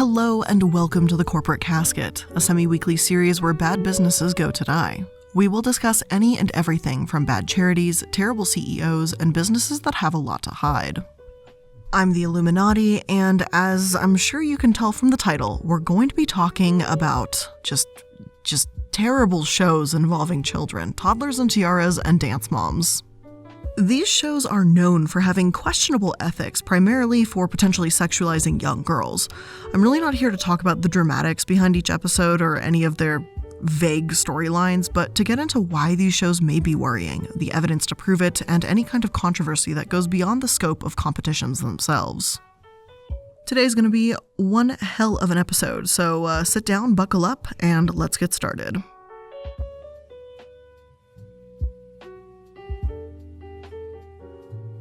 Hello and welcome to the Corporate Casket, a semi-weekly series where bad businesses go to die. We will discuss any and everything from bad charities, terrible CEOs, and businesses that have a lot to hide. I'm the Illuminaughtii, and as I'm sure you can tell from the title, we're going to be talking about just terrible shows involving children, toddlers and tiaras, and dance moms. These shows are known for having questionable ethics, primarily for potentially sexualizing young girls. I'm really not here to talk about the dramatics behind each episode or any of their vague storylines, but to get into why these shows may be worrying, the evidence to prove it, and any kind of controversy that goes beyond the scope of competitions themselves. Today's going to be one hell of an episode, so sit down, buckle up, and let's get started.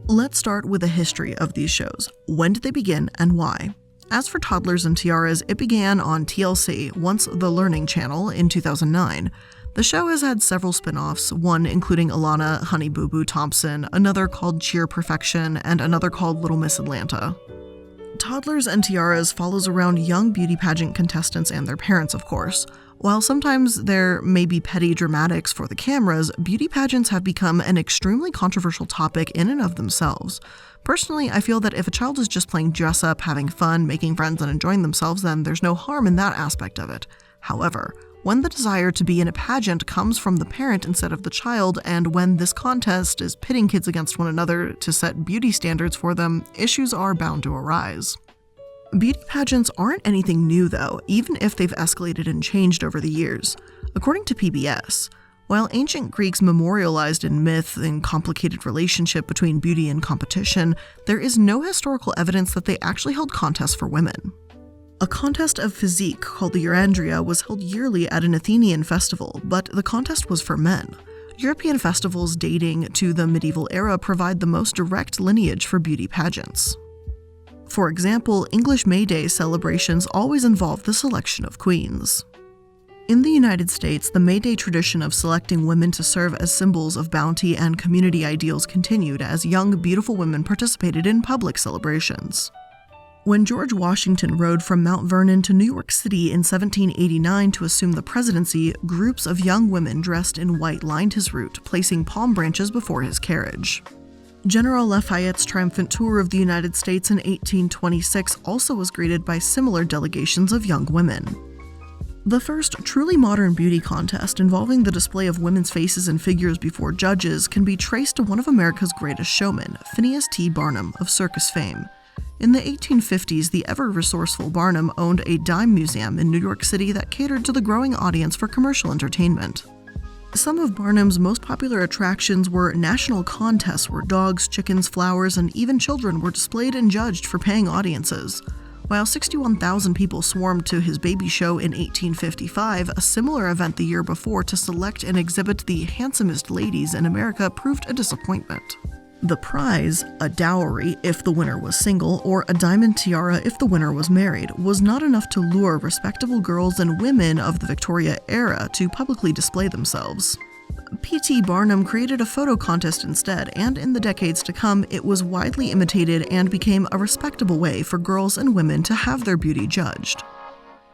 Let's start with a history of these shows. When did they begin and why? As for Toddlers and Tiaras, it began on TLC, once the Learning Channel, in 2009. The show has had several spin-offs, one including Alana Honey Boo Boo Thompson, another called Cheer Perfection, and another called Little Miss Atlanta. Toddlers and Tiaras follows around young beauty pageant contestants and their parents, of course. While sometimes there may be petty dramatics for the cameras, beauty pageants have become an extremely controversial topic in and of themselves. Personally, I feel that if a child is just playing dress-up, having fun, making friends, and enjoying themselves, then there's no harm in that aspect of it. However, when the desire to be in a pageant comes from the parent instead of the child, and when this contest is pitting kids against one another to set beauty standards for them, issues are bound to arise. Beauty pageants aren't anything new though, even if they've escalated and changed over the years. According to PBS, while ancient Greeks memorialized in myth and complicated relationship between beauty and competition, there is no historical evidence that they actually held contests for women. A contest of physique called the Eurandria was held yearly at an Athenian festival, but the contest was for men. European festivals dating to the medieval era provide the most direct lineage for beauty pageants. For example, English May Day celebrations always involve the selection of queens. In the United States, the May Day tradition of selecting women to serve as symbols of bounty and community ideals continued as young, beautiful women participated in public celebrations. When George Washington rode from Mount Vernon to New York City in 1789 to assume the presidency, groups of young women dressed in white lined his route, placing palm branches before his carriage. General Lafayette's triumphant tour of the United States in 1826 also was greeted by similar delegations of young women. The first truly modern beauty contest involving the display of women's faces and figures before judges can be traced to one of America's greatest showmen, Phineas T. Barnum of circus fame. In the 1850s, the ever-resourceful Barnum owned a dime museum in New York City that catered to the growing audience for commercial entertainment. Some of Barnum's most popular attractions were national contests where dogs, chickens, flowers, and even children were displayed and judged for paying audiences. While 61,000 people swarmed to his baby show in 1855, a similar event the year before to select and exhibit the handsomest ladies in America proved a disappointment. The prize, a dowry if the winner was single, or a diamond tiara if the winner was married, was not enough to lure respectable girls and women of the Victoria era to publicly display themselves. P.T. Barnum created a photo contest instead, and in the decades to come, it was widely imitated and became a respectable way for girls and women to have their beauty judged.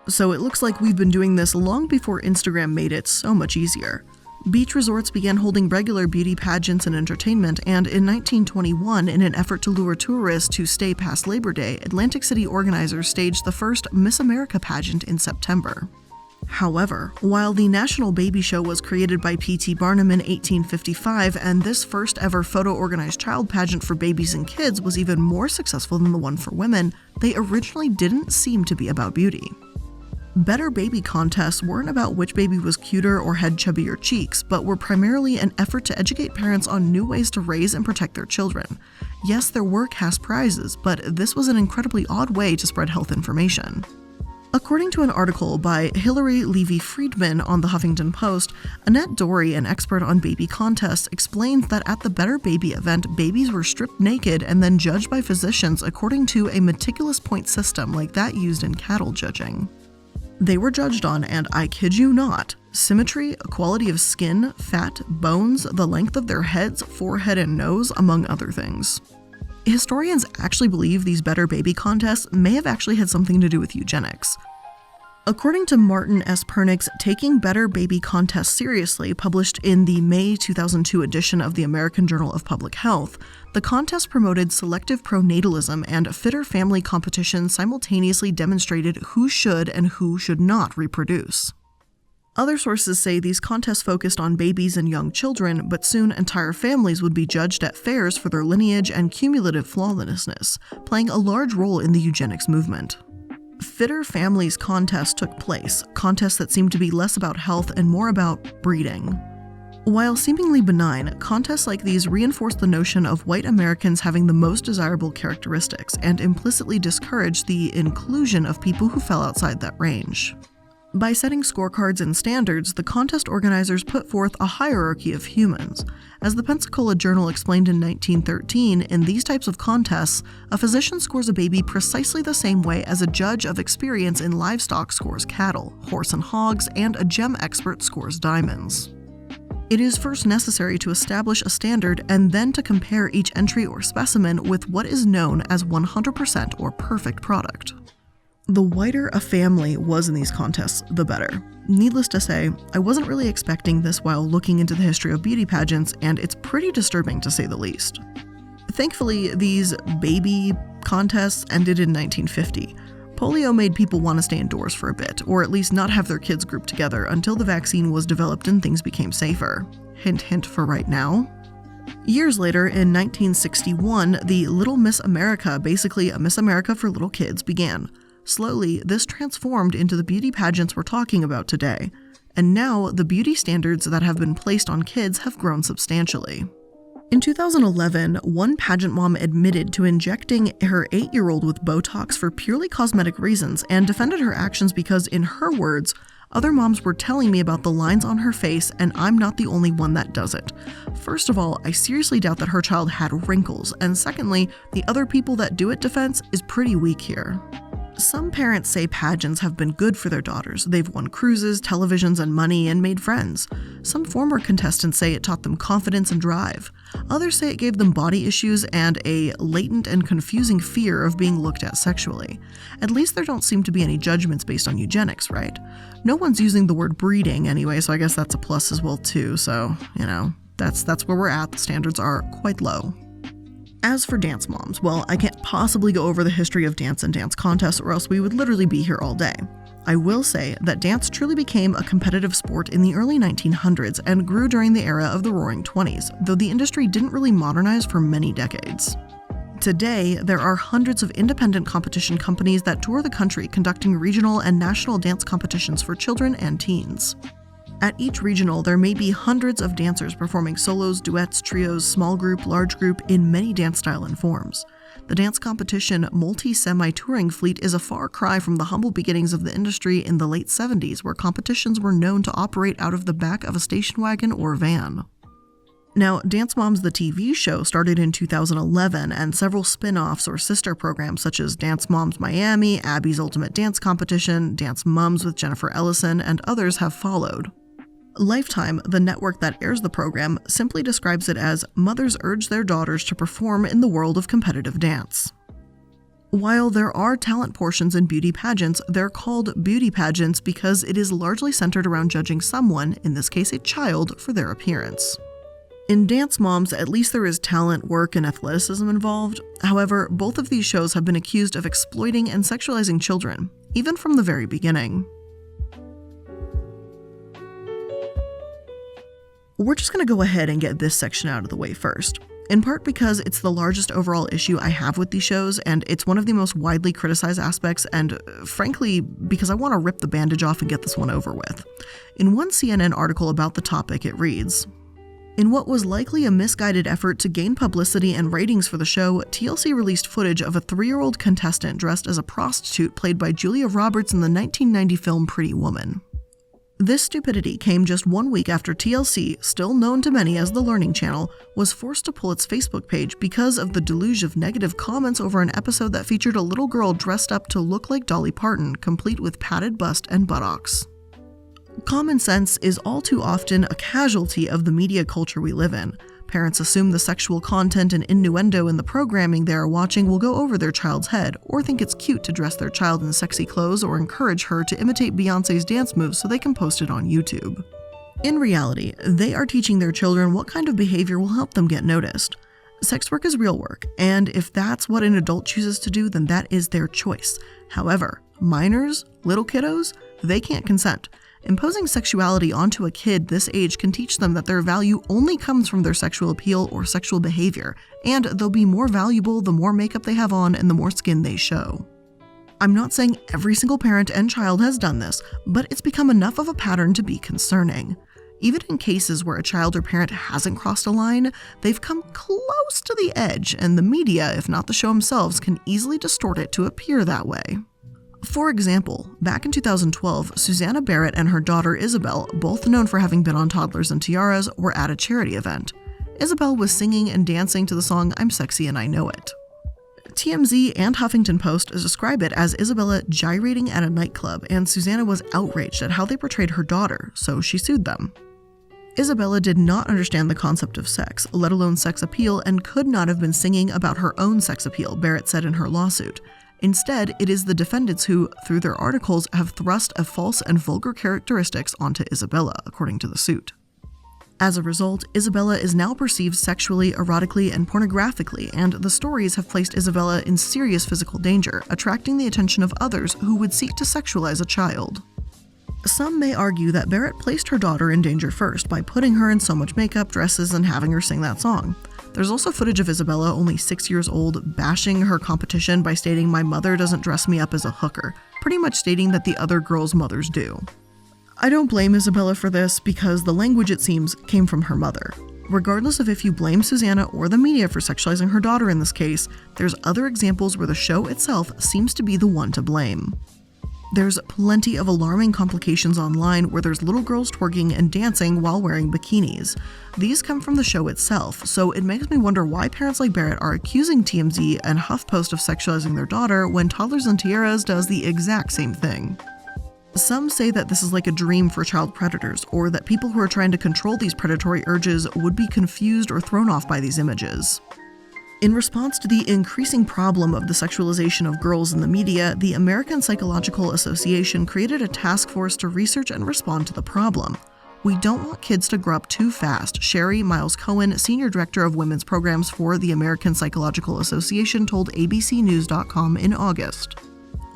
So it looks like we've been doing this long before Instagram made it so much easier. Beach resorts began holding regular beauty pageants and entertainment, and in 1921, in an effort to lure tourists to stay past Labor Day, Atlantic City organizers staged the first Miss America pageant in September. However, while the National Baby Show was created by P.T. Barnum in 1855, and this first ever photo-organized child pageant for babies and kids was even more successful than the one for women, they originally didn't seem to be about beauty. Better baby contests weren't about which baby was cuter or had chubbier cheeks, but were primarily an effort to educate parents on new ways to raise and protect their children. Yes, there were cash prizes, but this was an incredibly odd way to spread health information. According to an article by Hilary Levy Friedman on the Huffington Post, Annette Dory, an expert on baby contests, explains that at the Better Baby event, babies were stripped naked and then judged by physicians according to a meticulous point system like that used in cattle judging. They were judged on, and I kid you not, symmetry, quality of skin, fat, bones, the length of their heads, forehead, and nose, among other things. Historians actually believe these better baby contests may have actually had something to do with eugenics. According to Martin S. Pernick's Taking Better Baby Contests Seriously, published in the May 2002 edition of the American Journal of Public Health, the contest promoted selective pronatalism, and fitter family competition simultaneously demonstrated who should and who should not reproduce. Other sources say these contests focused on babies and young children, but soon entire families would be judged at fairs for their lineage and cumulative flawlessness, playing a large role in the eugenics movement. Fitter Families contests took place, contests that seemed to be less about health and more about breeding. While seemingly benign, contests like these reinforced the notion of white Americans having the most desirable characteristics and implicitly discouraged the inclusion of people who fell outside that range. By setting scorecards and standards, the contest organizers put forth a hierarchy of humans. As the Pensacola Journal explained in 1913, in these types of contests, a physician scores a baby precisely the same way as a judge of experience in livestock scores cattle, horse and hogs, and a gem expert scores diamonds. It is first necessary to establish a standard and then to compare each entry or specimen with what is known as 100% or perfect product. The whiter a family was in these contests, the better. Needless to say, I wasn't really expecting this while looking into the history of beauty pageants, and it's pretty disturbing to say the least. Thankfully, these baby contests ended in 1950. Polio made people want to stay indoors for a bit, or at least not have their kids grouped together until the vaccine was developed and things became safer. Hint, hint for right now. Years later, in 1961, the Little Miss America, basically a Miss America for little kids, began. Slowly, this transformed into the beauty pageants we're talking about today, and now the beauty standards that have been placed on kids have grown substantially. In 2011, one pageant mom admitted to injecting her 8-year-old with Botox for purely cosmetic reasons and defended her actions because, in her words, other moms were telling me about the lines on her face and I'm not the only one that does it. First of all, I seriously doubt that her child had wrinkles, and secondly, the other people that do it defense is pretty weak here. Some parents say pageants have been good for their daughters. They've won cruises, televisions, and money, and made friends. Some former contestants say it taught them confidence and drive. Others say it gave them body issues and a latent and confusing fear of being looked at sexually. At least there don't seem to be any judgments based on eugenics, right? No one's using the word breeding anyway, so I guess that's a plus as well too, so, that's where we're at. The standards are quite low. As for dance moms, well, I can't possibly go over the history of dance and dance contests or else we would literally be here all day. I will say that dance truly became a competitive sport in the early 1900s and grew during the era of the Roaring Twenties, though the industry didn't really modernize for many decades. Today, there are hundreds of independent competition companies that tour the country conducting regional and national dance competitions for children and teens. At each regional, there may be hundreds of dancers performing solos, duets, trios, small group, large group in many dance style and forms. The dance competition multi-semi-touring fleet is a far cry from the humble beginnings of the industry in the late 70s, where competitions were known to operate out of the back of a station wagon or van. Now, Dance Moms the TV show started in 2011, and several spin-offs or sister programs such as Dance Moms Miami, Abby's Ultimate Dance Competition, Dance Moms with Jennifer Ellison, and others have followed. Lifetime, the network that airs the program, simply describes it as mothers urge their daughters to perform in the world of competitive dance. While there are talent portions in beauty pageants, they're called beauty pageants because it is largely centered around judging someone, in this case a child, for their appearance. In Dance Moms, at least there is talent, work, and athleticism involved. However, both of these shows have been accused of exploiting and sexualizing children, even from the very beginning. We're just going to go ahead and get this section out of the way first, in part because it's the largest overall issue I have with these shows, and it's one of the most widely criticized aspects, and frankly, because I want to rip the bandage off and get this one over with. In one CNN article about the topic, it reads, "In what was likely a misguided effort to gain publicity and ratings for the show, TLC released footage of a 3-year-old contestant dressed as a prostitute played by Julia Roberts in the 1990 film Pretty Woman. This stupidity came just 1 week after TLC, still known to many as the Learning Channel, was forced to pull its Facebook page because of the deluge of negative comments over an episode that featured a little girl dressed up to look like Dolly Parton, complete with padded bust and buttocks." Common sense is all too often a casualty of the media culture we live in. Parents assume the sexual content and innuendo in the programming they are watching will go over their child's head, or think it's cute to dress their child in sexy clothes or encourage her to imitate Beyoncé's dance moves so they can post it on YouTube. In reality, they are teaching their children what kind of behavior will help them get noticed. Sex work is real work, and if that's what an adult chooses to do, then that is their choice. However, minors, little kiddos, they can't consent. Imposing sexuality onto a kid this age can teach them that their value only comes from their sexual appeal or sexual behavior, and they'll be more valuable the more makeup they have on and the more skin they show. I'm not saying every single parent and child has done this, but it's become enough of a pattern to be concerning. Even in cases where a child or parent hasn't crossed a line, they've come close to the edge, and the media, if not the show themselves, can easily distort it to appear that way. For example, back in 2012, Susanna Barrett and her daughter Isabel, both known for having been on Toddlers and Tiaras, were at a charity event. Isabel was singing and dancing to the song I'm Sexy and I Know It. TMZ and Huffington Post describe it as Isabella gyrating at a nightclub, and Susanna was outraged at how they portrayed her daughter, so she sued them. Isabella did not understand the concept of sex, let alone sex appeal, and could not have been singing about her own sex appeal, Barrett said in her lawsuit. Instead, it is the defendants who, through their articles, have thrust a false and vulgar characteristics onto Isabella, according to the suit. As a result, Isabella is now perceived sexually, erotically, and pornographically, and the stories have placed Isabella in serious physical danger, attracting the attention of others who would seek to sexualize a child. Some may argue that Barrett placed her daughter in danger first by putting her in so much makeup, dresses, and having her sing that song. There's also footage of Isabella, only 6 years old, bashing her competition by stating, "My mother doesn't dress me up as a hooker," pretty much stating that the other girls' mothers do. I don't blame Isabella for this because the language, it seems, came from her mother. Regardless of if you blame Susanna or the media for sexualizing her daughter in this case, there's other examples where the show itself seems to be the one to blame. There's plenty of alarming complications online where there's little girls twerking and dancing while wearing bikinis. These come from the show itself, so it makes me wonder why parents like Barrett are accusing TMZ and HuffPost of sexualizing their daughter when Toddlers and Tiaras does the exact same thing. Some say that this is like a dream for child predators, or that people who are trying to control these predatory urges would be confused or thrown off by these images. In response to the increasing problem of the sexualization of girls in the media, the American Psychological Association created a task force to research and respond to the problem. "We don't want kids to grow up too fast," Sherry Miles Cohen, Senior Director of Women's Programs for the American Psychological Association, told abcnews.com in August.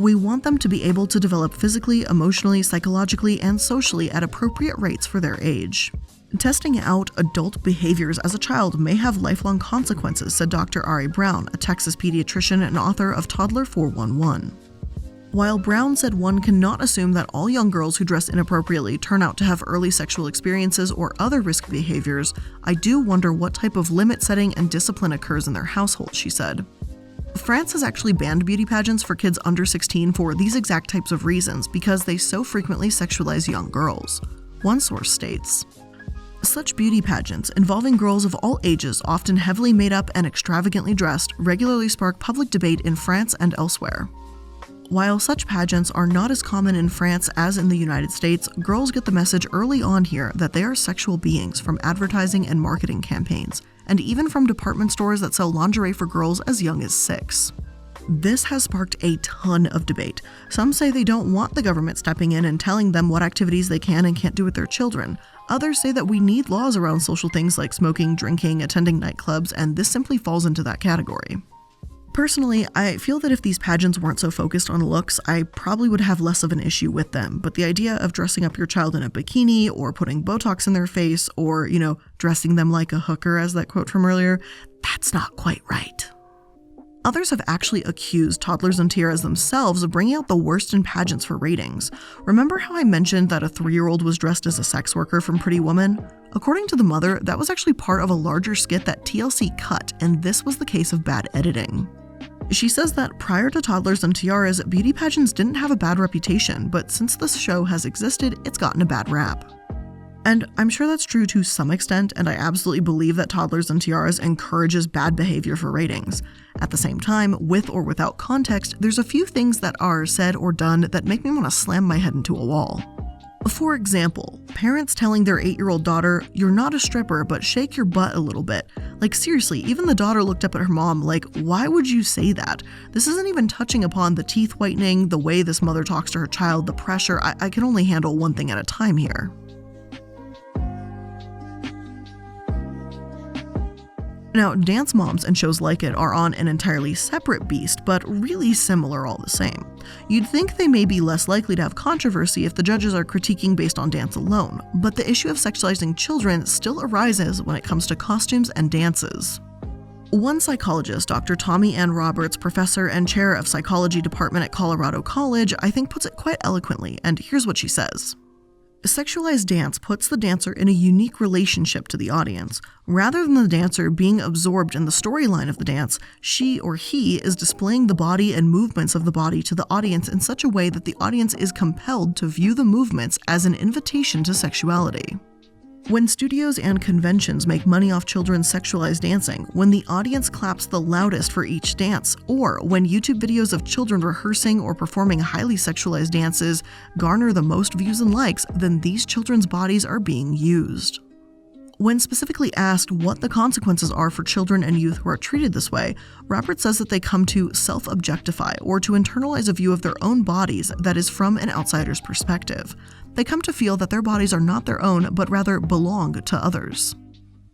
"We want them to be able to develop physically, emotionally, psychologically, and socially at appropriate rates for their age. Testing out adult behaviors as a child may have lifelong consequences," said Dr. Ari Brown, a Texas pediatrician and author of Toddler 411. While Brown said one cannot assume that all young girls who dress inappropriately turn out to have early sexual experiences or other risk behaviors, I do wonder what type of limit setting and discipline occurs in their household, she said. France has actually banned beauty pageants for kids under 16 for these exact types of reasons because they so frequently sexualize young girls. One source states, "Such beauty pageants, involving girls of all ages, often heavily made up and extravagantly dressed, regularly spark public debate in France and elsewhere. While such pageants are not as common in France as in the United States, girls get the message early on here that they are sexual beings from advertising and marketing campaigns, and even from department stores that sell lingerie for girls as young as 6. This has sparked a ton of debate. Some say they don't want the government stepping in and telling them what activities they can and can't do with their children. Others say that we need laws around social things like smoking, drinking, attending nightclubs, and this simply falls into that category. Personally, I feel that if these pageants weren't so focused on looks, I probably would have less of an issue with them, but the idea of dressing up your child in a bikini or putting Botox in their face or, dressing them like a hooker, as that quote from earlier, that's not quite right. Others have actually accused Toddlers and Tiaras themselves of bringing out the worst in pageants for ratings. Remember how I mentioned that a 3-year-old was dressed as a sex worker from Pretty Woman? According to the mother, that was actually part of a larger skit that TLC cut, and this was the case of bad editing. She says that prior to Toddlers and Tiaras, beauty pageants didn't have a bad reputation, but since this show has existed, it's gotten a bad rap. And I'm sure that's true to some extent, and I absolutely believe that Toddlers and Tiaras encourages bad behavior for ratings. At the same time, with or without context, there's a few things that are said or done that make me want to slam my head into a wall. For example, parents telling their 8-year-old daughter, "You're not a stripper, but shake your butt a little bit." Like seriously, even the daughter looked up at her mom like, why would you say that? This isn't even touching upon the teeth whitening, the way this mother talks to her child, the pressure. I can only handle one thing at a time here. Now, dance moms and shows like it are on an entirely separate beast, but really similar all the same. You'd think they may be less likely to have controversy if the judges are critiquing based on dance alone, but the issue of sexualizing children still arises when it comes to costumes and dances. One psychologist, Dr. Tommy Ann Roberts, professor and chair of psychology department at Colorado College, I think puts it quite eloquently, and here's what she says. Sexualized dance puts the dancer in a unique relationship to the audience. Rather than the dancer being absorbed in the storyline of the dance, she or he is displaying the body and movements of the body to the audience in such a way that the audience is compelled to view the movements as an invitation to sexuality. When studios and conventions make money off children's sexualized dancing, when the audience claps the loudest for each dance, or when YouTube videos of children rehearsing or performing highly sexualized dances garner the most views and likes, then these children's bodies are being used. When specifically asked what the consequences are for children and youth who are treated this way, Roberts says that they come to self-objectify or to internalize a view of their own bodies that is from an outsider's perspective. They come to feel that their bodies are not their own, but rather belong to others.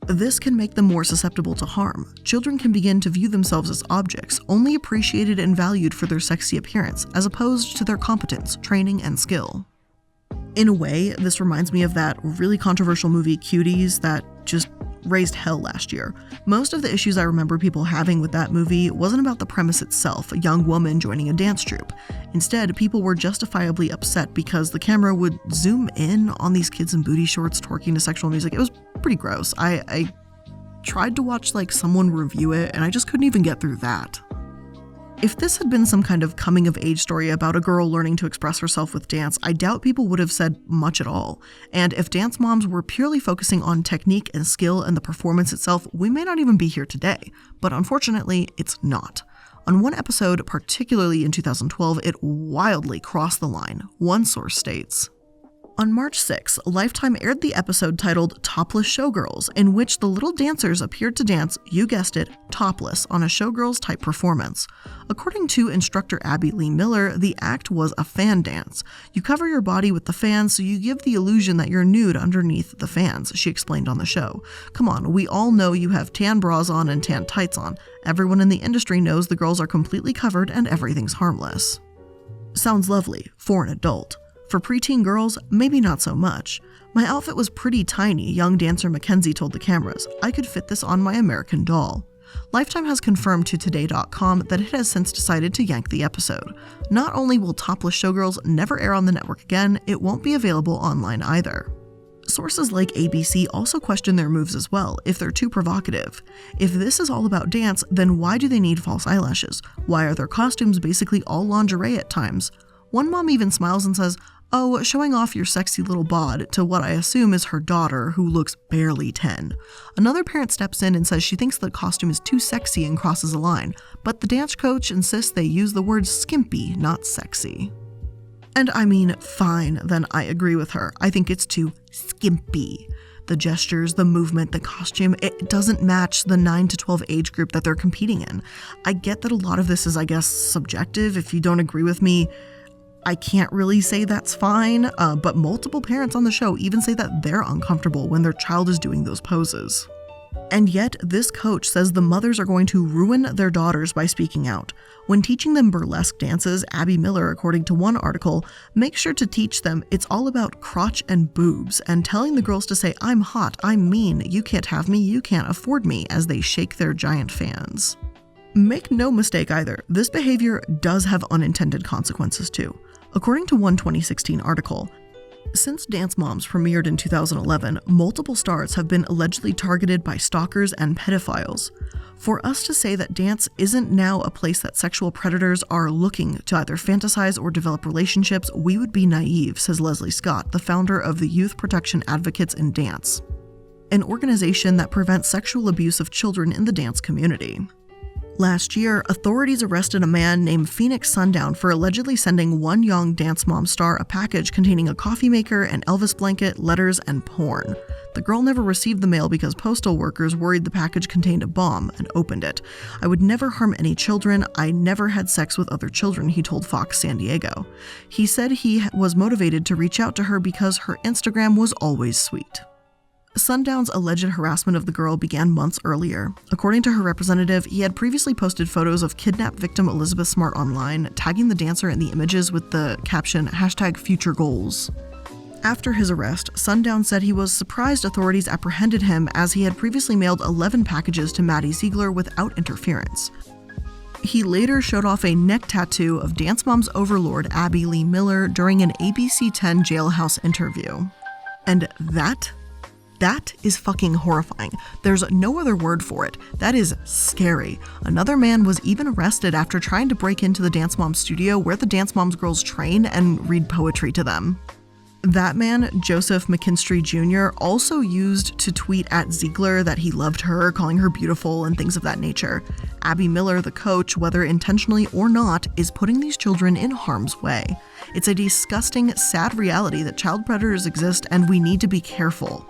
This can make them more susceptible to harm. Children can begin to view themselves as objects, only appreciated and valued for their sexy appearance, as opposed to their competence, training, and skill. In a way, this reminds me of that really controversial movie Cuties that just raised hell last year. Most of the issues I remember people having with that movie wasn't about the premise itself, a young woman joining a dance troupe. Instead, people were justifiably upset because the camera would zoom in on these kids in booty shorts twerking to sexual music. It was pretty gross. I tried to watch someone review it, and I just couldn't even get through that. If this had been some kind of coming-of-age story about a girl learning to express herself with dance, I doubt people would have said much at all. And if dance moms were purely focusing on technique and skill and the performance itself, we may not even be here today. But unfortunately, it's not. On one episode, particularly in 2012, it wildly crossed the line, one source states. On March 6, Lifetime aired the episode titled Topless Showgirls, in which the little dancers appeared to dance, you guessed it, topless on a showgirls-type performance. According to instructor Abby Lee Miller, the act was a fan dance. You cover your body with the fans so you give the illusion that you're nude underneath the fans, she explained on the show. Come on, we all know you have tan bras on and tan tights on. Everyone in the industry knows the girls are completely covered and everything's harmless. Sounds lovely, for an adult. For preteen girls, maybe not so much. My outfit was pretty tiny, young dancer Mackenzie told the cameras. I could fit this on my American Doll. Lifetime has confirmed to Today.com that it has since decided to yank the episode. Not only will Topless Showgirls never air on the network again, it won't be available online either. Sources like ABC also question their moves as well, if they're too provocative. If this is all about dance, then why do they need false eyelashes? Why are their costumes basically all lingerie at times? One mom even smiles and says, "Oh, showing off your sexy little bod," to what I assume is her daughter, who looks barely 10. Another parent steps in and says she thinks the costume is too sexy and crosses a line, but the dance coach insists they use the word skimpy, not sexy. And I mean, fine, then I agree with her. I think it's too skimpy. The gestures, the movement, the costume, it doesn't match the 9 to 12 age group that they're competing in. I get that a lot of this is, I guess, subjective. If you don't agree with me, I can't really say that's fine, but multiple parents on the show even say that they're uncomfortable when their child is doing those poses. And yet, this coach says the mothers are going to ruin their daughters by speaking out. When teaching them burlesque dances, Abby Miller, according to one article, makes sure to teach them it's all about crotch and boobs, and telling the girls to say, "I'm hot, I'm mean, you can't have me, you can't afford me," as they shake their giant fans. Make no mistake either, this behavior does have unintended consequences too. According to one 2016 article, since Dance Moms premiered in 2011, multiple stars have been allegedly targeted by stalkers and pedophiles. For us to say that dance isn't now a place that sexual predators are looking to either fantasize or develop relationships, we would be naive, says Leslie Scott, the founder of the Youth Protection Advocates in Dance, an organization that prevents sexual abuse of children in the dance community. Last year, authorities arrested a man named Phoenix Sundown for allegedly sending one young Dance Mom star a package containing a coffee maker, an Elvis blanket, letters, and porn. The girl never received the mail because postal workers worried the package contained a bomb and opened it. "I would never harm any children. I never had sex with other children," he told Fox San Diego. He said he was motivated to reach out to her because her Instagram was always sweet. Sundown's alleged harassment of the girl began months earlier. According to her representative, he had previously posted photos of kidnapped victim Elizabeth Smart online, tagging the dancer in the images with the caption #futuregoals. After his arrest, Sundown said he was surprised authorities apprehended him as he had previously mailed 11 packages to Maddie Ziegler without interference. He later showed off a neck tattoo of Dance Mom's overlord Abby Lee Miller during an ABC 10 jailhouse interview. And that is fucking horrifying. There's no other word for it. That is scary. Another man was even arrested after trying to break into the Dance Mom studio where the Dance Moms girls train and read poetry to them. That man, Joseph McKinstry Jr., also used to tweet at Ziegler that he loved her, calling her beautiful and things of that nature. Abby Miller, the coach, whether intentionally or not, is putting these children in harm's way. It's a disgusting, sad reality that child predators exist and we need to be careful.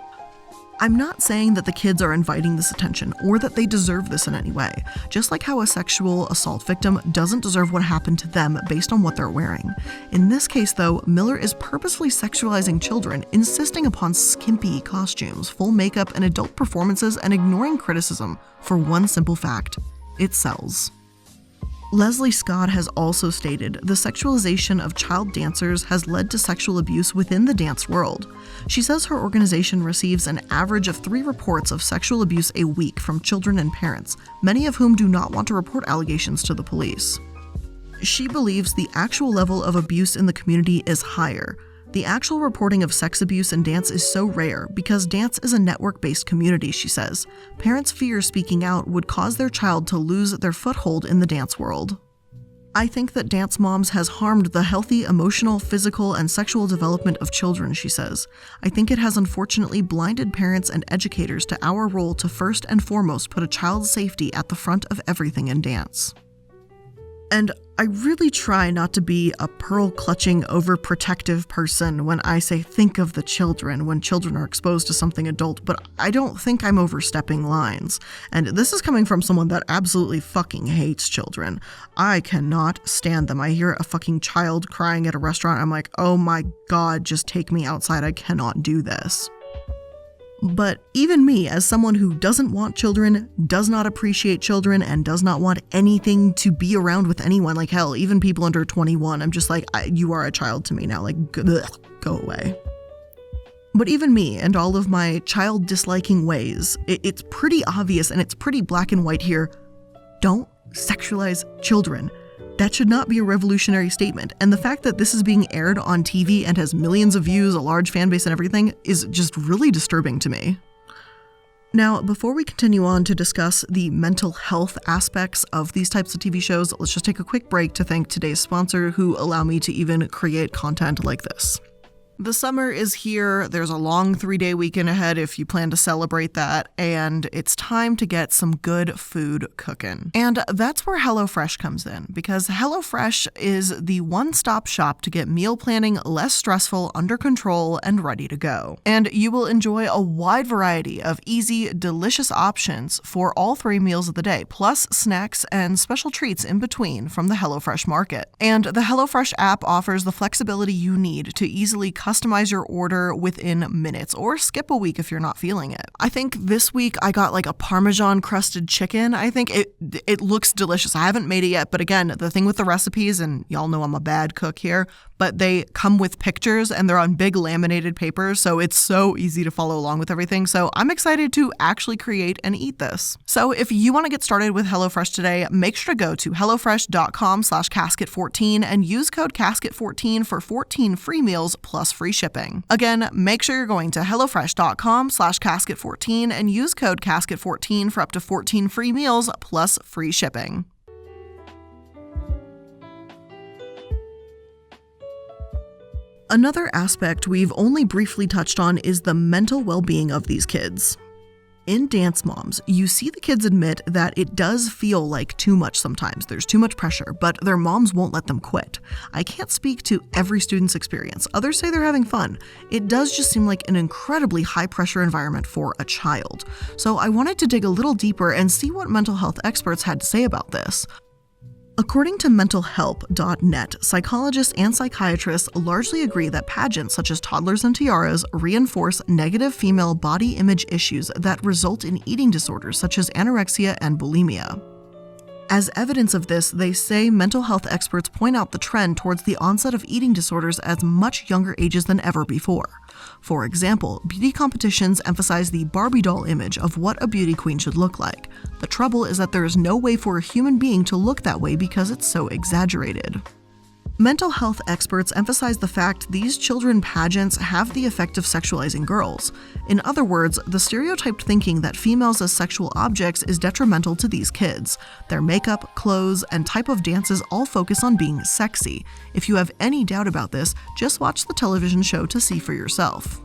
I'm not saying that the kids are inviting this attention or that they deserve this in any way, just like how a sexual assault victim doesn't deserve what happened to them based on what they're wearing. In this case, though, Miller is purposefully sexualizing children, insisting upon skimpy costumes, full makeup, and adult performances, and ignoring criticism for one simple fact: it sells. Leslie Scott has also stated the sexualization of child dancers has led to sexual abuse within the dance world. She says her organization receives an average of 3 reports of sexual abuse a week from children and parents, many of whom do not want to report allegations to the police. She believes the actual level of abuse in the community is higher. The actual reporting of sex abuse in dance is so rare because dance is a network-based community, she says. Parents fear speaking out would cause their child to lose their foothold in the dance world. "I think that Dance Moms has harmed the healthy emotional, physical, and sexual development of children," she says. "I think it has unfortunately blinded parents and educators to our role to first and foremost put a child's safety at the front of everything in dance." And I really try not to be a pearl-clutching, overprotective person when I say think of the children when children are exposed to something adult, but I don't think I'm overstepping lines. And this is coming from someone that absolutely fucking hates children. I cannot stand them. I hear a fucking child crying at a restaurant, I'm like, oh my god, just take me outside, I cannot do this. But even me, as someone who doesn't want children, does not appreciate children, and does not want anything to be around with anyone, like hell, even people under 21, I'm just like, you are a child to me now, like, go away. But even me and all of my child disliking ways, it's pretty obvious and it's pretty black and white here. Don't sexualize children. That should not be a revolutionary statement, and the fact that this is being aired on TV and has millions of views, a large fan base and everything is just really disturbing to me. Now, before we continue on to discuss the mental health aspects of these types of TV shows, let's just take a quick break to thank today's sponsor who allow me to even create content like this. The summer is here, there's a long 3-day weekend ahead if you plan to celebrate that, and it's time to get some good food cooking. And that's where HelloFresh comes in, because HelloFresh is the one-stop shop to get meal planning less stressful, under control, and ready to go. And you will enjoy a wide variety of easy, delicious options for all 3 meals of the day, plus snacks and special treats in between from the HelloFresh market. And the HelloFresh app offers the flexibility you need to easily customize your order within minutes, or skip a week if you're not feeling it. I think this week I got like a Parmesan crusted chicken. I think it looks delicious. I haven't made it yet, but again, the thing with the recipes, and y'all know I'm a bad cook here, but they come with pictures and they're on big laminated paper, so it's so easy to follow along with everything. So I'm excited to actually create and eat this. So if you want to get started with HelloFresh today, make sure to go to hellofresh.com/casket14 and use code casket14 for 14 free meals plus free shipping. Again, make sure you're going to hellofresh.com/casket14 and use code casket14 for up to 14 free meals plus free shipping. Another aspect we've only briefly touched on is the mental well-being of these kids. in Dance Moms, you see the kids admit that it does feel like too much sometimes. There's too much pressure, but their moms won't let them quit. I can't speak to every student's experience. Others say they're having fun. It does just seem like an incredibly high-pressure environment for a child. So I wanted to dig a little deeper and see what mental health experts had to say about this. According to mentalhelp.net, psychologists and psychiatrists largely agree that pageants such as Toddlers and Tiaras reinforce negative female body image issues that result in eating disorders such as anorexia and bulimia. As evidence of this, they say mental health experts point out the trend towards the onset of eating disorders at much younger ages than ever before. For example, beauty competitions emphasize the Barbie doll image of what a beauty queen should look like. The trouble is that there is no way for a human being to look that way because it's so exaggerated. Mental health experts emphasize the fact these children pageants have the effect of sexualizing girls. In other words, the stereotyped thinking that females as sexual objects is detrimental to these kids. Their makeup, clothes, and type of dances all focus on being sexy. If you have any doubt about this, just watch the television show to see for yourself.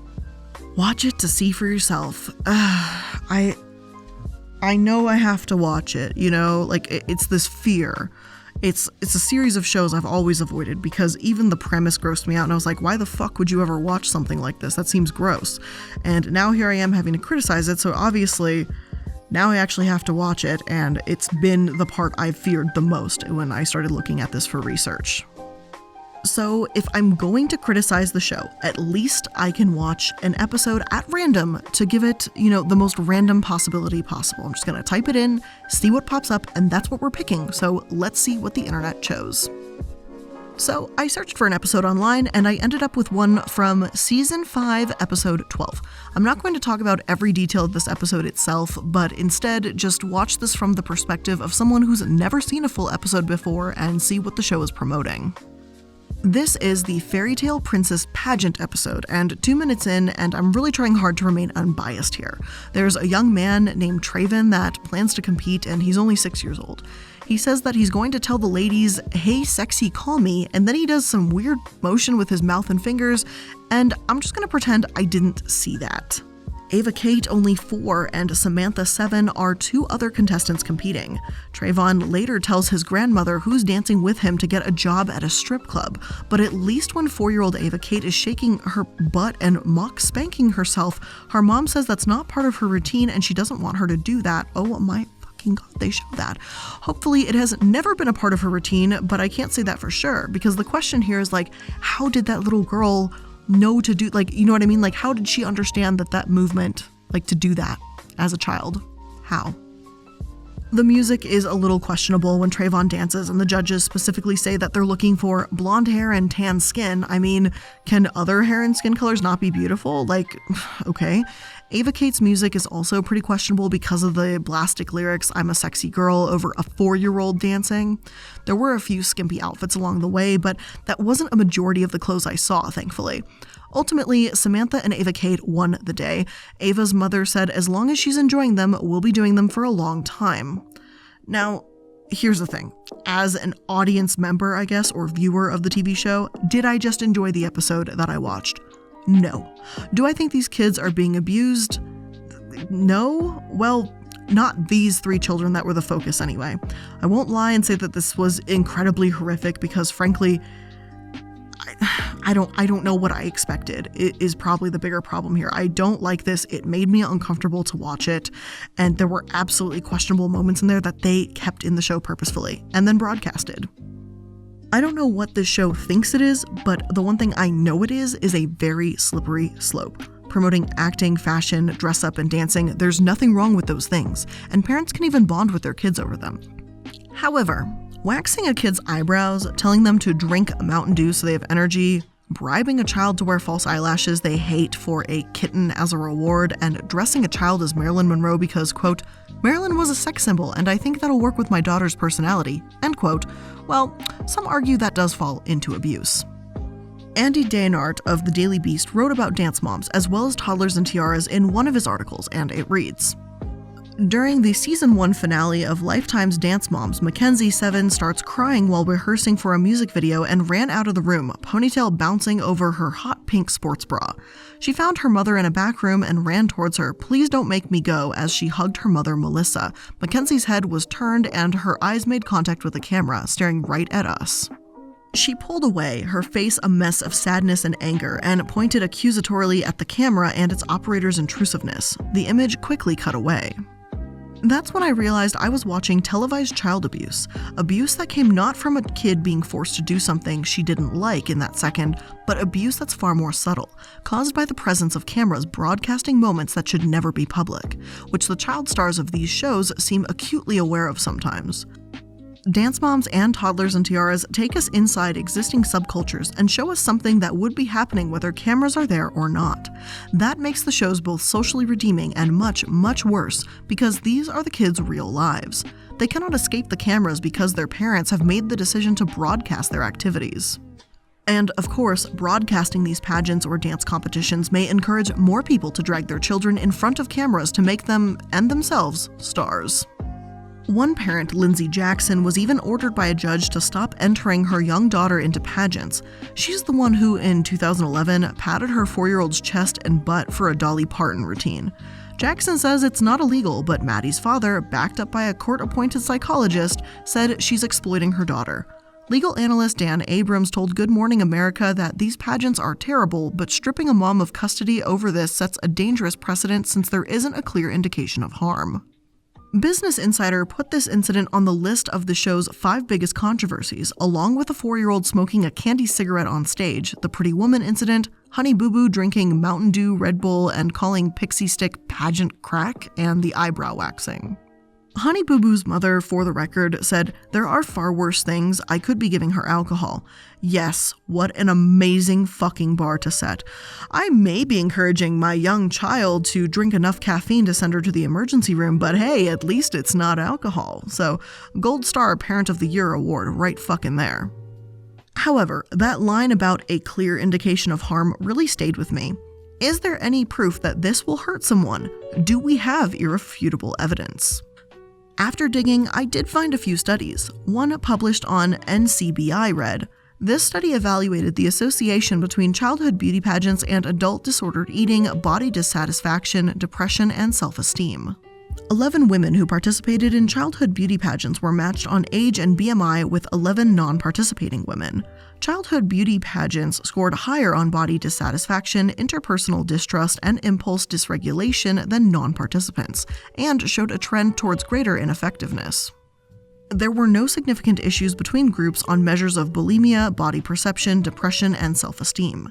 Watch it to see for yourself. I know I have to watch it, it's this fear. It's a series of shows I've always avoided because even the premise grossed me out, and I was like, why the fuck would you ever watch something like this? That seems gross. And now here I am having to criticize it, so obviously now I actually have to watch it, and it's been the part I've feared the most when I started looking at this for research. So if I'm going to criticize the show, at least I can watch an episode at random to give it, the most random possibility possible. I'm just going to type it in, see what pops up, and that's what we're picking. So let's see what the internet chose. So I searched for an episode online and I ended up with one from season 5, episode 12. I'm not going to talk about every detail of this episode itself, but instead just watch this from the perspective of someone who's never seen a full episode before and see what the show is promoting. This is the Fairy Tale Princess pageant episode, and 2 minutes in, and I'm really trying hard to remain unbiased here. There's a young man named Traven that plans to compete, and he's only 6 years old. He says that he's going to tell the ladies, "Hey sexy, call me," and then he does some weird motion with his mouth and fingers, and I'm just gonna pretend I didn't see that. Ava Kate, only 4, and Samantha, 7, are 2 other contestants competing. Trayvon later tells his grandmother who's dancing with him to get a job at a strip club, but at least when 4-year-old Ava Kate is shaking her butt and mock spanking herself, her mom says that's not part of her routine and she doesn't want her to do that. Oh my fucking god, they show that. Hopefully it has never been a part of her routine, but I can't say that for sure, because the question here is how did that little girl know to do, you know what I mean? How did she understand that movement, to do that as a child? How? The music is a little questionable when Trayvon dances, and the judges specifically say that they're looking for blonde hair and tan skin. I mean, can other hair and skin colors not be beautiful? Okay. Ava Kate's music is also pretty questionable because of the blastic lyrics, "I'm a sexy girl," over a 4-year-old dancing. There were a few skimpy outfits along the way, but that wasn't a majority of the clothes I saw, thankfully. Ultimately, Samantha and Ava Kate won the day. Ava's mother said as long as she's enjoying them, we'll be doing them for a long time. Now, here's the thing. As an audience member, I guess, or viewer of the TV show, did I just enjoy the episode that I watched? No. Do I think these kids are being abused? No. Well, not these 3 children that were the focus anyway. I won't lie and say that this was incredibly horrific because frankly, I don't know what I expected. It is probably the bigger problem here. I don't like this. It made me uncomfortable to watch it, and there were absolutely questionable moments in there that they kept in the show purposefully and then broadcasted. I don't know what this show thinks it is, but the one thing I know it is a very slippery slope. Promoting acting, fashion, dress up, and dancing, there's nothing wrong with those things, and parents can even bond with their kids over them. However, waxing a kid's eyebrows, telling them to drink Mountain Dew so they have energy, bribing a child to wear false eyelashes they hate for a kitten as a reward, and dressing a child as Marilyn Monroe because, quote, "Marilyn was a sex symbol and I think that'll work with my daughter's personality," end quote. Well, some argue that does fall into abuse. Andy Daynard of the Daily Beast wrote about Dance Moms as well as Toddlers and Tiaras in one of his articles, and it reads, During the season 1 finale of Lifetime's Dance Moms, Mackenzie, 7, starts crying while rehearsing for a music video and ran out of the room, ponytail bouncing over her hot pink sports bra. She found her mother in a back room and ran towards her, "Please don't make me go," as she hugged her mother, Melissa. Mackenzie's head was turned and her eyes made contact with the camera, staring right at us. She pulled away, her face a mess of sadness and anger, and pointed accusatorily at the camera and its operator's intrusiveness. The image quickly cut away. That's when I realized I was watching televised child abuse that came not from a kid being forced to do something she didn't like in that second, but abuse that's far more subtle, caused by the presence of cameras broadcasting moments that should never be public, which the child stars of these shows seem acutely aware of sometimes. Dance Moms and Toddlers and Tiaras take us inside existing subcultures and show us something that would be happening whether cameras are there or not. That makes the shows both socially redeeming and much, much worse because these are the kids' real lives. They cannot escape the cameras because their parents have made the decision to broadcast their activities. And, of course, broadcasting these pageants or dance competitions may encourage more people to drag their children in front of cameras to make them, and themselves, stars. One parent, Lindsay Jackson, was even ordered by a judge to stop entering her young daughter into pageants. She's the one who, in 2011, patted her 4-year-old's chest and butt for a Dolly Parton routine. Jackson says it's not illegal, but Maddie's father, backed up by a court-appointed psychologist, said she's exploiting her daughter. Legal analyst Dan Abrams told Good Morning America that these pageants are terrible, but stripping a mom of custody over this sets a dangerous precedent since there isn't a clear indication of harm. Business Insider put this incident on the list of the show's 5 biggest controversies, along with a 4-year-old smoking a candy cigarette on stage, the Pretty Woman incident, Honey Boo Boo drinking Mountain Dew Red Bull and calling Pixie Stick pageant crack, and the eyebrow waxing. Honey Boo Boo's mother, for the record, said, "There are far worse things. I could be giving her alcohol." Yes, what an amazing fucking bar to set. I may be encouraging my young child to drink enough caffeine to send her to the emergency room, but hey, at least it's not alcohol. So, Gold Star Parent of the Year award right fucking there. However, that line about a clear indication of harm really stayed with me. Is there any proof that this will hurt someone? Do we have irrefutable evidence? After digging, I did find a few studies. One published on NCBI read, "This study evaluated the association between childhood beauty pageants and adult disordered eating, body dissatisfaction, depression, and self-esteem." 11 women who participated in childhood beauty pageants were matched on age and BMI with 11 non-participating women. Childhood beauty pageants scored higher on body dissatisfaction, interpersonal distrust, and impulse dysregulation than non-participants, and showed a trend towards greater ineffectiveness. There were no significant issues between groups on measures of bulimia, body perception, depression, and self-esteem.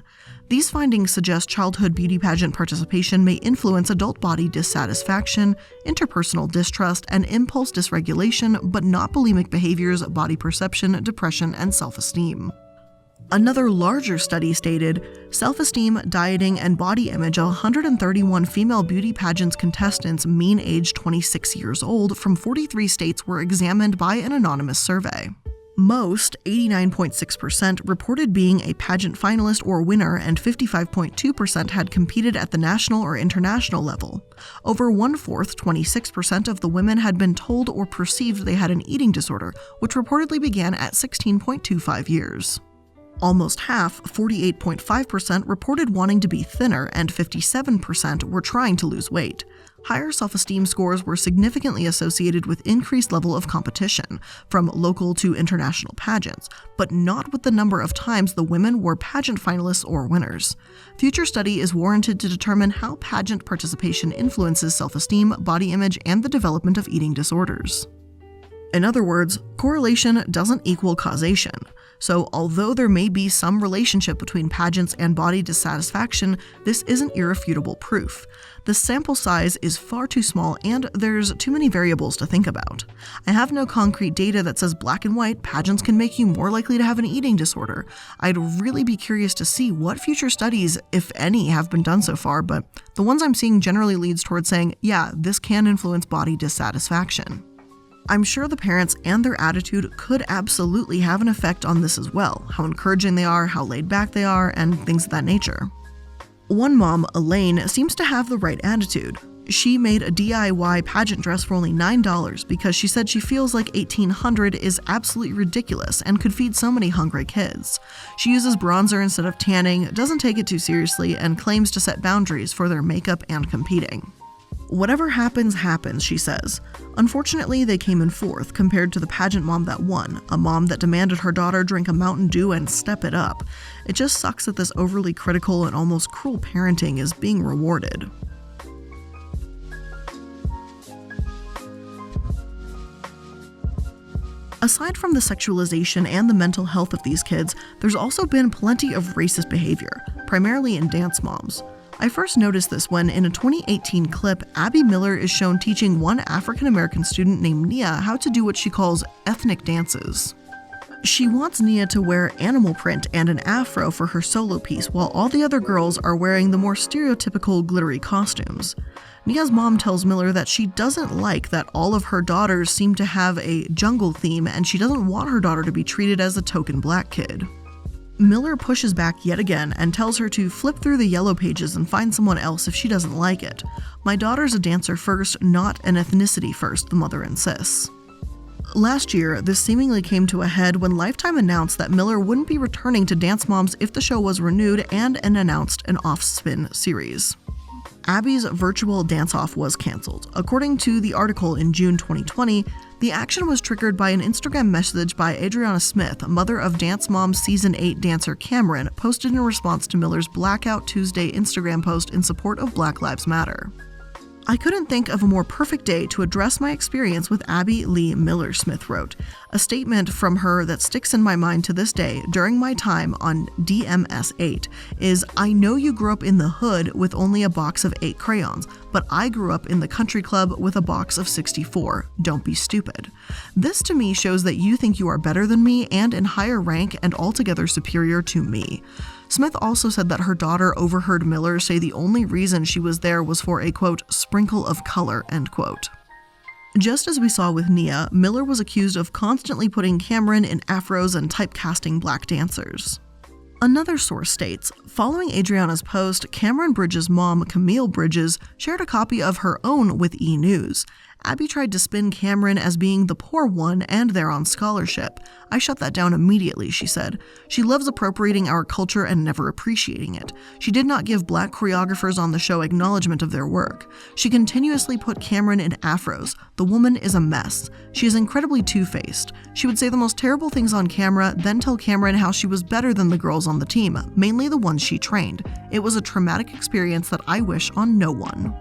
These findings suggest childhood beauty pageant participation may influence adult body dissatisfaction, interpersonal distrust, and impulse dysregulation, but not bulimic behaviors, body perception, depression, and self-esteem. Another larger study stated, self-esteem, dieting, and body image of 131 female beauty pageants contestants mean age 26 years old from 43 states were examined by an anonymous survey. Most, 89.6%, reported being a pageant finalist or winner, and 55.2% had competed at the national or international level. Over 1/4, 26% of the women had been told or perceived they had an eating disorder, which reportedly began at 16.25 years. Almost half, 48.5%, reported wanting to be thinner, and 57% were trying to lose weight. Higher self-esteem scores were significantly associated with increased level of competition, from local to international pageants, but not with the number of times the women were pageant finalists or winners. Future study is warranted to determine how pageant participation influences self-esteem, body image, and the development of eating disorders. In other words, correlation doesn't equal causation. So although there may be some relationship between pageants and body dissatisfaction, this isn't irrefutable proof. The sample size is far too small and there's too many variables to think about. I have no concrete data that says black and white pageants can make you more likely to have an eating disorder. I'd really be curious to see what future studies, if any, have been done so far, but the ones I'm seeing generally leads towards saying, yeah, this can influence body dissatisfaction. I'm sure the parents and their attitude could absolutely have an effect on this as well, how encouraging they are, how laid back they are, and things of that nature. One mom, Elaine, seems to have the right attitude. She made a DIY pageant dress for only $9 because she said she feels like $1,800 is absolutely ridiculous and could feed so many hungry kids. She uses bronzer instead of tanning, doesn't take it too seriously, and claims to set boundaries for their makeup and competing. Whatever happens, happens, she says. Unfortunately, they came in fourth compared to the pageant mom that won, a mom that demanded her daughter drink a Mountain Dew and step it up. It just sucks that this overly critical and almost cruel parenting is being rewarded. Aside from the sexualization and the mental health of these kids, there's also been plenty of racist behavior, primarily in dance moms. I first noticed this when, in a 2018 clip, Abby Miller is shown teaching one African-American student named Nia how to do what she calls ethnic dances. She wants Nia to wear animal print and an afro for her solo piece, while all the other girls are wearing the more stereotypical glittery costumes. Nia's mom tells Miller that she doesn't like that all of her daughters seem to have a jungle theme, and she doesn't want her daughter to be treated as a token black kid. Miller pushes back yet again and tells her to flip through the yellow pages and find someone else if she doesn't like it. "My daughter's a dancer first, not an ethnicity first," the mother insists. Last year, this seemingly came to a head when Lifetime announced that Miller wouldn't be returning to Dance Moms if the show was renewed and announced an off-spin series. Abby's virtual dance-off was cancelled. According to the article in June 2020, the action was triggered by an Instagram message by Adriana Smith, mother of Dance Moms Season 8 dancer Cameron, posted in response to Miller's Blackout Tuesday Instagram post in support of Black Lives Matter. "I couldn't think of a more perfect day to address my experience with Abby Lee Miller," Smith wrote. "A statement from her that sticks in my mind to this day during my time on DMS8 is, I know you grew up in the hood with only a box of 8 crayons, but I grew up in the country club with a box of 64. Don't be stupid. This to me shows that you think you are better than me and in higher rank and altogether superior to me." Smith also said that her daughter overheard Miller say the only reason she was there was for a, quote, "sprinkle of color," end quote. Just as we saw with Nia, Miller was accused of constantly putting Cameron in afros and typecasting black dancers. Another source states, following Adriana's post, Cameron Bridges' mom, Camille Bridges, shared a copy of her own with E! News. Abby tried to spin Cameron as being the poor one and they're on scholarship. "I shut that down immediately," she said. "She loves appropriating our culture and never appreciating it. She did not give black choreographers on the show acknowledgement of their work. She continuously put Cameron in afros. The woman is a mess. She is incredibly two-faced. She would say the most terrible things on camera, then tell Cameron how she was better than the girls on the team, mainly the ones she trained. It was a traumatic experience that I wish on no one."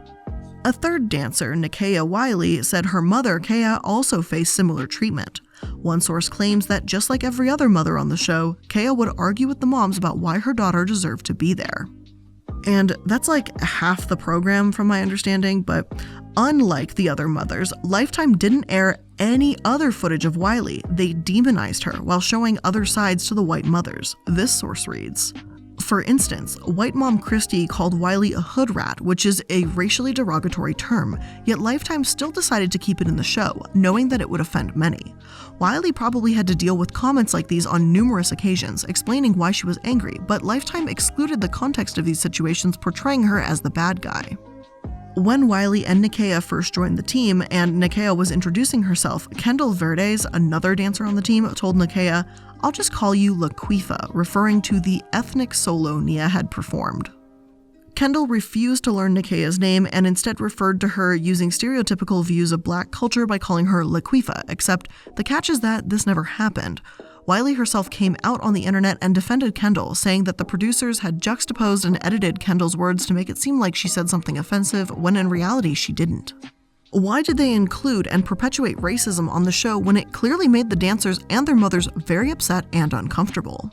A third dancer, Nakia Wiley, said her mother, Kea, also faced similar treatment. One source claims that just like every other mother on the show, Kea would argue with the moms about why her daughter deserved to be there. And that's like half the program from my understanding, but unlike the other mothers, Lifetime didn't air any other footage of Wiley. They demonized her while showing other sides to the white mothers. This source reads, for instance, white mom Christy called Wiley a hood rat, which is a racially derogatory term, yet Lifetime still decided to keep it in the show, knowing that it would offend many. Wiley probably had to deal with comments like these on numerous occasions, explaining why she was angry, but Lifetime excluded the context of these situations, portraying her as the bad guy. When Wiley and Nakia first joined the team, and Nakia was introducing herself, Kendall Verdes, another dancer on the team, told Nakia, "I'll just call you Laquifa," referring to the ethnic solo Nia had performed. Kendall refused to learn Nakia's name and instead referred to her using stereotypical views of black culture by calling her Laquifa, except the catch is that this never happened. Wiley herself came out on the internet and defended Kendall, saying that the producers had juxtaposed and edited Kendall's words to make it seem like she said something offensive, when in reality she didn't. Why did they include and perpetuate racism on the show when it clearly made the dancers and their mothers very upset and uncomfortable?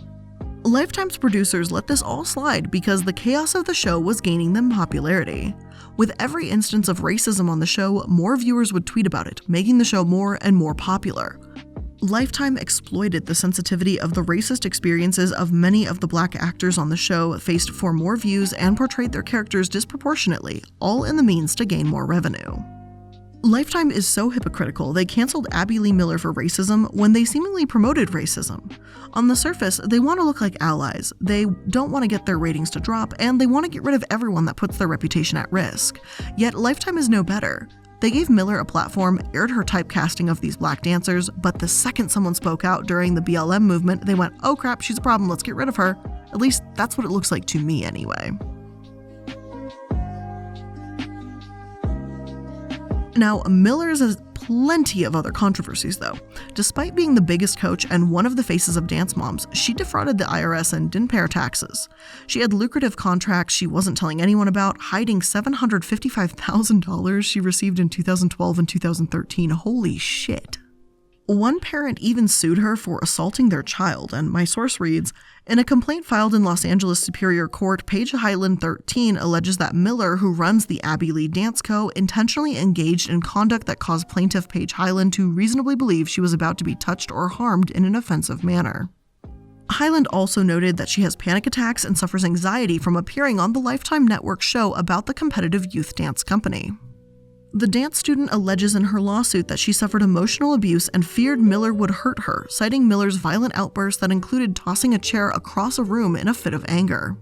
Lifetime's producers let this all slide because the chaos of the show was gaining them popularity. With every instance of racism on the show, more viewers would tweet about it, making the show more and more popular. Lifetime exploited the sensitivity of the racist experiences of many of the black actors on the show, faced for more views, and portrayed their characters disproportionately, all in the means to gain more revenue. Lifetime is so hypocritical, they canceled Abby Lee Miller for racism when they seemingly promoted racism. On the surface, they want to look like allies, they don't want to get their ratings to drop, and they want to get rid of everyone that puts their reputation at risk. Yet Lifetime is no better. They gave Miller a platform, aired her typecasting of these black dancers, but the second someone spoke out during the BLM movement, they went, "Oh crap, she's a problem, let's get rid of her." At least that's what it looks like to me anyway. Now, Miller's has plenty of other controversies though. Despite being the biggest coach and one of the faces of Dance Moms, she defrauded the IRS and didn't pay her taxes. She had lucrative contracts she wasn't telling anyone about, hiding $755,000 she received in 2012 and 2013. Holy shit. One parent even sued her for assaulting their child, and my source reads, "In a complaint filed in Los Angeles Superior Court, Paige Highland 13 alleges that Miller, who runs the Abby Lee Dance Co., intentionally engaged in conduct that caused plaintiff Paige Highland to reasonably believe she was about to be touched or harmed in an offensive manner." Highland also noted that she has panic attacks and suffers anxiety from appearing on the Lifetime Network show about the competitive youth dance company. The dance student alleges in her lawsuit that she suffered emotional abuse and feared Miller would hurt her, citing Miller's violent outbursts that included tossing a chair across a room in a fit of anger.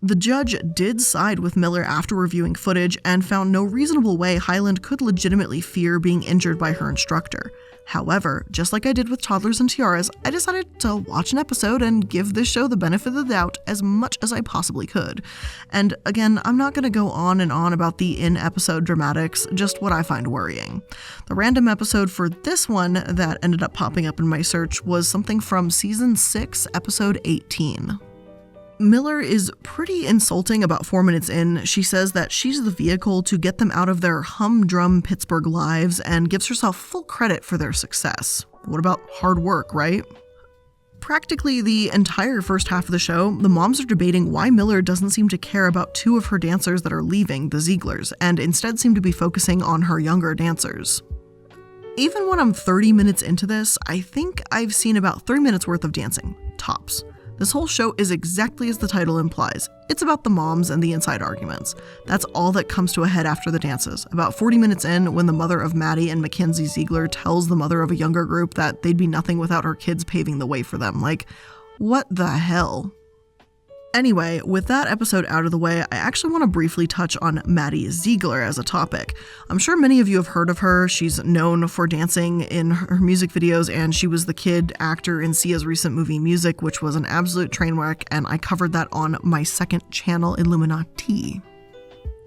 The judge did side with Miller after reviewing footage and found no reasonable way Highland could legitimately fear being injured by her instructor. However, just like I did with Toddlers and Tiaras, I decided to watch an episode and give this show the benefit of the doubt as much as I possibly could. And again, I'm not going to go on and on about the in-episode dramatics, just what I find worrying. The random episode for this one that ended up popping up in my search was something from Season 6, Episode 18. Miller is pretty insulting about 4 minutes in. She says that she's the vehicle to get them out of their humdrum Pittsburgh lives and gives herself full credit for their success. What about hard work, right? Practically the entire first half of the show, the moms are debating why Miller doesn't seem to care about two of her dancers that are leaving, the Zieglers, and instead seem to be focusing on her younger dancers. Even when I'm 30 minutes into this, I think I've seen about 3 minutes worth of dancing, tops. This whole show is exactly as the title implies. It's about the moms and the inside arguments. That's all that comes to a head after the dances. About 40 minutes in, when the mother of Maddie and Mackenzie Ziegler tells the mother of a younger group that they'd be nothing without her kids paving the way for them. Like, what the hell? Anyway, with that episode out of the way, I actually want to briefly touch on Maddie Ziegler as a topic. I'm sure many of you have heard of her. She's known for dancing in her music videos, and she was the kid actor in Sia's recent movie Music, which was an absolute train wreck, and I covered that on my second channel, iilluminaughtii.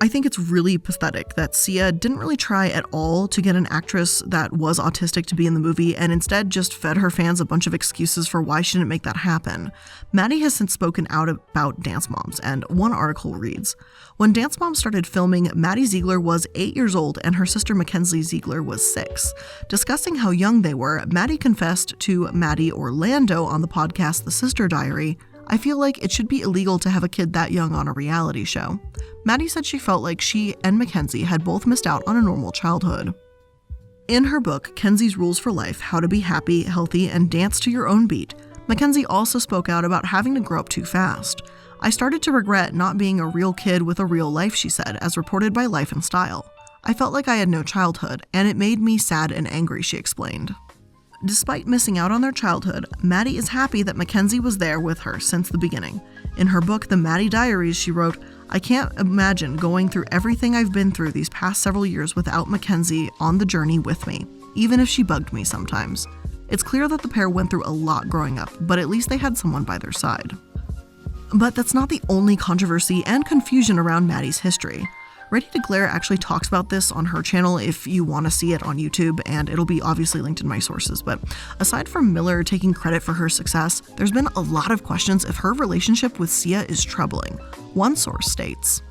I think it's really pathetic that Sia didn't really try at all to get an actress that was autistic to be in the movie and instead just fed her fans a bunch of excuses for why she didn't make that happen. Maddie has since spoken out about Dance Moms, and one article reads, "When Dance Moms started filming, Maddie Ziegler was 8 years old and her sister Mackenzie Ziegler was 6. Discussing how young they were, Maddie confessed to Maddie Orlando on the podcast The Sister Diary, 'I feel like it should be illegal to have a kid that young on a reality show.' Maddie said she felt like she and Mackenzie had both missed out on a normal childhood." In her book, Kenzie's Rules for Life, How to Be Happy, Healthy, and Dance to Your Own Beat, Mackenzie also spoke out about having to grow up too fast. "I started to regret not being a real kid with a real life," she said, as reported by Life and Style. "I felt like I had no childhood, and it made me sad and angry," she explained. Despite missing out on their childhood, Maddie is happy that Mackenzie was there with her since the beginning. In her book, The Maddie Diaries, she wrote, "I can't imagine going through everything I've been through these past several years without Mackenzie on the journey with me, even if she bugged me sometimes. It's clear that the pair went through a lot growing up, but at least they had someone by their side." But that's not the only controversy and confusion around Maddie's history. Ready to Glare actually talks about this on her channel if you want to see it on YouTube, and it'll be obviously linked in my sources. But aside from Miller taking credit for her success, there's been a lot of questions if her relationship with Sia is troubling. One source states,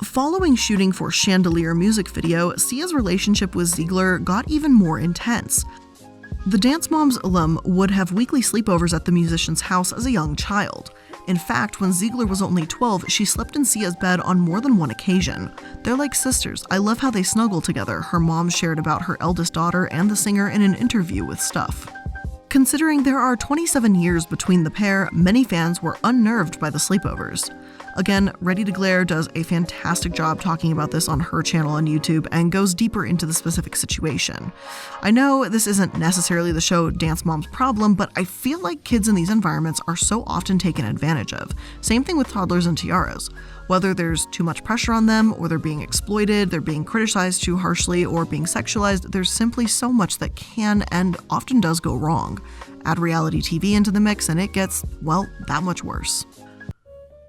"Following shooting for Chandelier music video, Sia's relationship with Ziegler got even more intense. The Dance Moms alum would have weekly sleepovers at the musician's house as a young child. In fact, when Ziegler was only 12, she slept in Sia's bed on more than one occasion. They're like sisters. I love how they snuggle together," her mom shared about her eldest daughter and the singer in an interview with Stuff. Considering there are 27 years between the pair, many fans were unnerved by the sleepovers. Again, Ready to Glare does a fantastic job talking about this on her channel on YouTube and goes deeper into the specific situation. I know this isn't necessarily the show Dance Mom's problem, but I feel like kids in these environments are so often taken advantage of. Same thing with toddlers and tiaras. Whether there's too much pressure on them, or they're being exploited, they're being criticized too harshly, or being sexualized, there's simply so much that can and often does go wrong. Add reality TV into the mix and it gets, well, that much worse.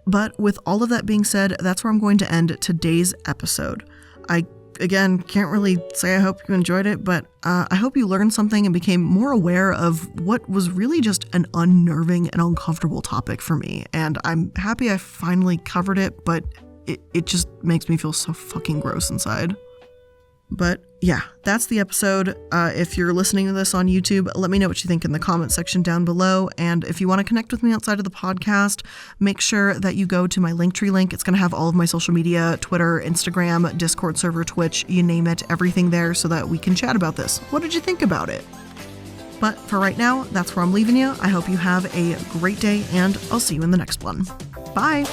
But with all of that being said, that's where I'm going to end today's episode. I, again, can't really say I hope you enjoyed it, but I hope you learned something and became more aware of what was really just an unnerving and uncomfortable topic for me. And I'm happy I finally covered it, but it just makes me feel so fucking gross inside. But yeah, that's the episode. If you're listening to this on YouTube, let me know what you think in the comment section down below. And if you want to connect with me outside of the podcast, make sure that you go to my Linktree link. It's going to have all of my social media, Twitter, Instagram, Discord server, Twitch, you name it, everything there so that we can chat about this. What did you think about it? But for right now, that's where I'm leaving you. I hope you have a great day and I'll see you in the next one. Bye!